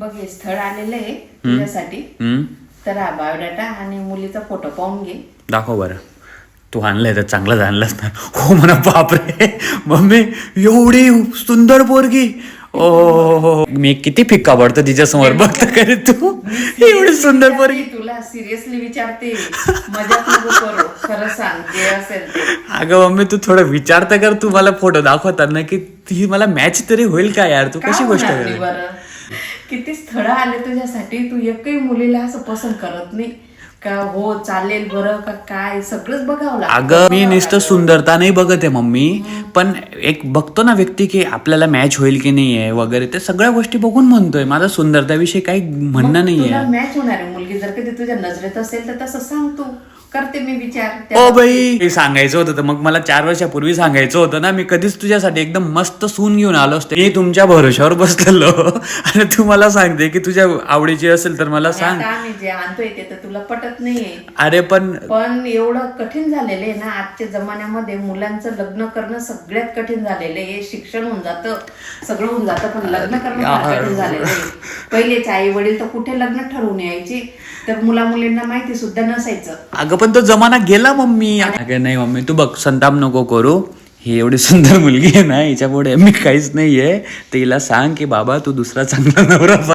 बघ हे स्थळ आलेलं आहे तुझ्यासाठी. तर हा बायोडाटा आणि मुलीचा फोटो पाहून घे. दाखव बरं. तू आणलंय तर चांगलंच आणलंस ना. हो म्हणा. बापरे मम्मी एवढी सुंदर पोरगी. ओ मी किती फिक्का पडतो तिच्या समोर. बघता करे तू एवढी सुंदर पोरगी. तुला सिरियसली विचारते, मजाक नको करू. खरं सांग जे असेल ते. अगं मम्मी तू थोडं विचार तर कर. तू मला फोटो दाखवताना की ती मला मॅच तरी होईल का यार. तू कशी गोष्ट कर. बरं किती स्थळ आले तुझ्यासाठी, तू एकही मुलीला असं पसंत करत नाही का? हो चालेल बरं का काय सगळंच बघावं लागतं. अगं मी नुसतं सुंदरता नाही बघत आहे मम्मी, पण एक बघतो ना व्यक्ती की आपल्याला मॅच होईल की नाही आहे वगैरे, ते सगळ्या गोष्टी बघून म्हणतोय. माझा सुंदरताविषयी काही म्हणणं नाहीये. तुला मॅच होणार आहे मुलगी जर कधी तुझ्या नजरेत असेल तर तसं सांग. तू करते मी विचार. ओ बाई सांगायचं होतं तर मग मला 4 वर्षापूर्वी सांगायचं होतं ना. मी कधीच तुझ्यासाठी एकदम मस्त सून घेऊन आलो असतो. मी तुमच्या भरोशावर बसलेलो आणि तू मला सांगते की तुझ्या आवडीची असेल तर मला सांग. आम्ही जे आणतोय ते तर तुला पटत नाहीये. अरे पण एवढं कठीण झालेलं आहे ना आजच्या जमान्यामध्ये. मुलांचं लग्न करणं सगळ्यात कठीण झालेलं आहे. शिक्षण होऊन जातं, सगळं होऊन जातं, पण लग्न करणं फार कठीण झालेलं आहे. पहिलेच आई वडील तर कुठे लग्न ठरवून यायचे, तर मुला मुलींना माहिती सुद्धा नसायचं. अगं पण तो जमाना गेला मम्मी. अगं नाही मम्मी तू बघ संताप नको करू. ही एवढी सुंदर मुलगी आहे ना, हिच्या पुढे मी काहीच नाहीये. तर हिला सांग की बाबा तू दुसरा चांगला नवरा